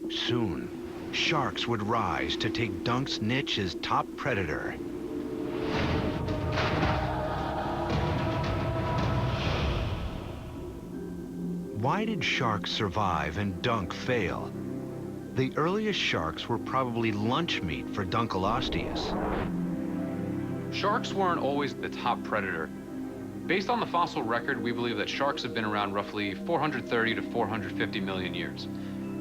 Soon, sharks would rise to take Dunk's niche as top predator. Why did sharks survive and Dunk fail? The earliest sharks were probably lunch meat for Dunkleosteus. Sharks weren't always the top predator. Based on the fossil record, we believe that sharks have been around roughly 430 to 450 million years.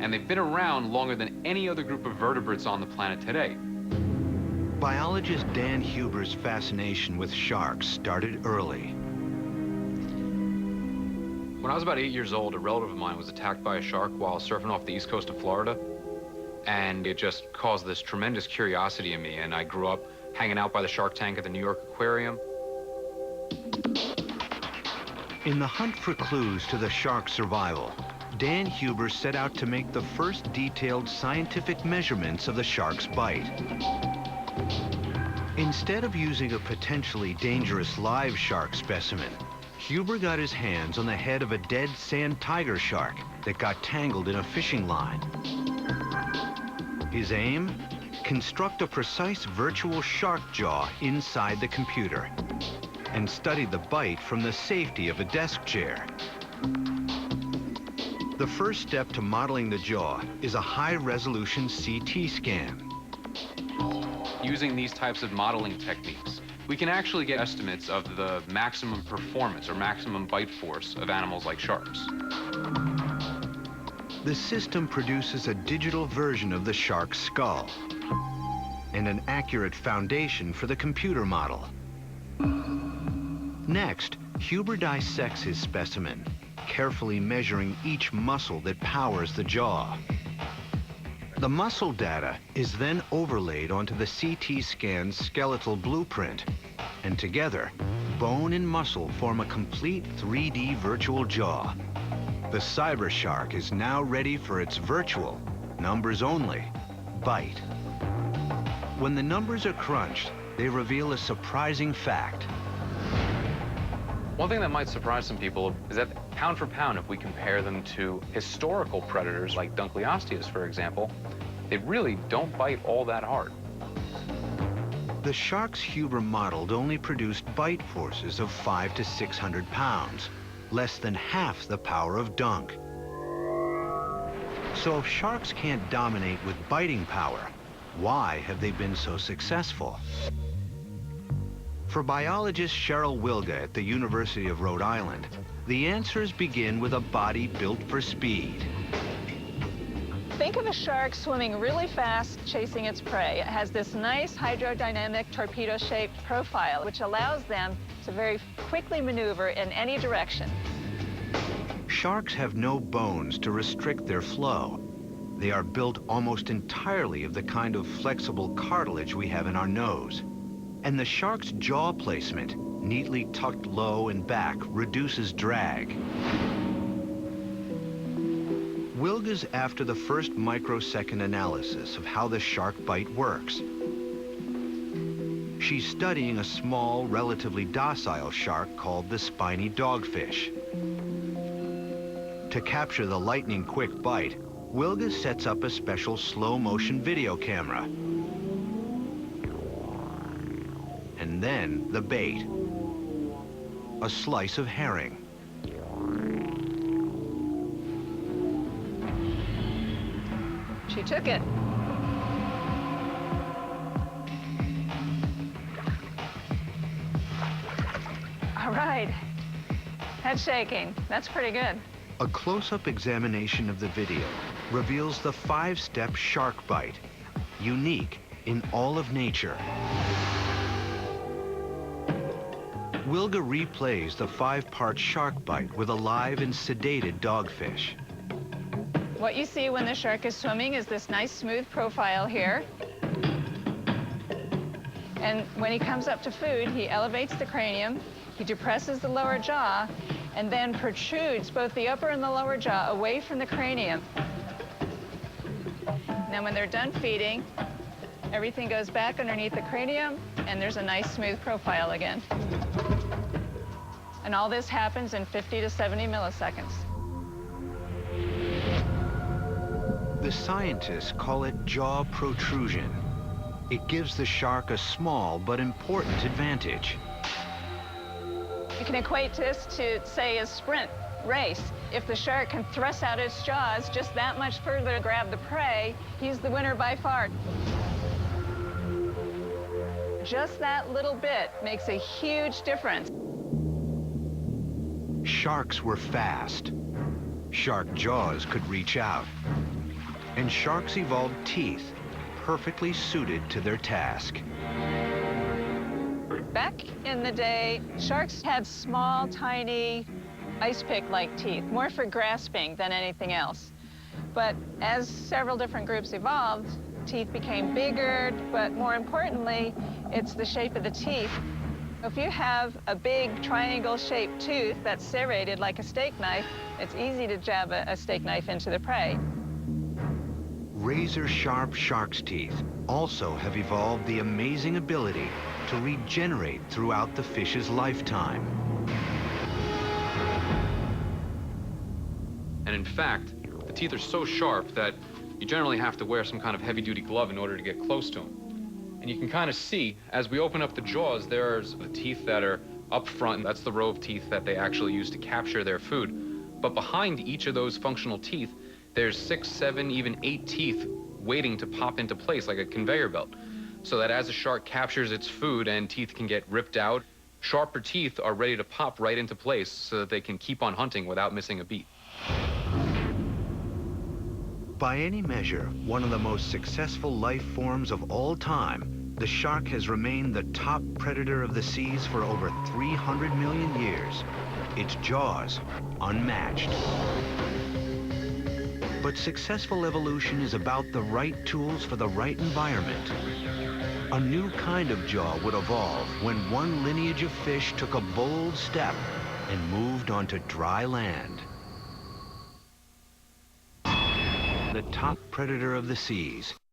And they've been around longer than any other group of vertebrates on the planet today. Biologist Dan Huber's fascination with sharks started early. When I was about 8 years old, a relative of mine was attacked by a shark while surfing off the east coast of Florida. And it just caused this tremendous curiosity in me, and I grew up hanging out by the shark tank at the New York Aquarium. In the hunt for clues to the shark's survival, Dan Huber set out to make the first detailed scientific measurements of the shark's bite. Instead of using a potentially dangerous live shark specimen, Huber got his hands on the head of a dead sand tiger shark that got tangled in a fishing line. His aim? Construct a precise virtual shark jaw inside the computer and study the bite from the safety of a desk chair. The first step to modeling the jaw is a high-resolution CT scan. Using these types of modeling techniques, we can actually get estimates of the maximum performance or maximum bite force of animals like sharks. The system produces a digital version of the shark's skull and an accurate foundation for the computer model. Next, Huber dissects his specimen, carefully measuring each muscle that powers the jaw. The muscle data is then overlaid onto the CT scan's skeletal blueprint, and together, bone and muscle form a complete 3D virtual jaw. The cyber shark is now ready for its virtual, numbers-only, bite. When the numbers are crunched, they reveal a surprising fact. One thing that might surprise some people is that pound for pound, if we compare them to historical predators like Dunkleosteus, for example, they really don't bite all that hard. The sharks Huber modeled only produced bite forces of 500 to 600 pounds, less than half the power of Dunk. So if sharks can't dominate with biting power, why have they been so successful? For biologist Cheryl Wilga at the University of Rhode Island, the answers begin with a body built for speed. Think of a shark swimming really fast, chasing its prey. It has this nice hydrodynamic torpedo-shaped profile, which allows them to very quickly maneuver in any direction. Sharks have no bones to restrict their flow. They are built almost entirely of the kind of flexible cartilage we have in our nose. And the shark's jaw placement, neatly tucked low and back, reduces drag. Wilga's after the first microsecond analysis of how the shark bite works. She's studying a small, relatively docile shark called the spiny dogfish. To capture the lightning-quick bite, Wilga sets up a special slow-motion video camera. And then the bait, a slice of herring. She took it. All right. Head shaking. That's pretty good. A close-up examination of the video reveals the 5-step shark bite, unique in all of nature. Wilga replays the 5-part shark bite with a live and sedated dogfish. What you see when the shark is swimming is this nice smooth profile here. And when he comes up to food, he elevates the cranium, he depresses the lower jaw, and then protrudes both the upper and the lower jaw away from the cranium. Now when they're done feeding, everything goes back underneath the cranium, and there's a nice smooth profile again. And all this happens in 50 to 70 milliseconds. The scientists call it jaw protrusion. It gives the shark a small but important advantage. You can equate this to, say, a sprint race. If the shark can thrust out its jaws just that much further to grab the prey, he's the winner by far. Just that little bit makes a huge difference. Sharks were fast. Shark jaws could reach out. And sharks evolved teeth perfectly suited to their task. Back in the day, sharks had small, tiny, ice pick-like teeth, more for grasping than anything else. But as several different groups evolved, teeth became bigger, but more importantly, it's the shape of the teeth. If you have a big triangle-shaped tooth that's serrated like a steak knife, it's easy to jab a steak knife into the prey. Razor-sharp shark's teeth also have evolved the amazing ability to regenerate throughout the fish's lifetime. And in fact, the teeth are so sharp that you generally have to wear some kind of heavy-duty glove in order to get close to them. And you can kind of see, as we open up the jaws, there's the teeth that are up front. That's the row of teeth that they actually use to capture their food. But behind each of those functional teeth, there's 6, 7, even 8 teeth waiting to pop into place like a conveyor belt. So that as a shark captures its food and teeth can get ripped out, sharper teeth are ready to pop right into place so that they can keep on hunting without missing a beat. By any measure, one of the most successful life forms of all time, the shark has remained the top predator of the seas for over 300 million years. Its jaws unmatched. But successful evolution is about the right tools for the right environment. A new kind of jaw would evolve when one lineage of fish took a bold step and moved onto dry land. The top predator of the seas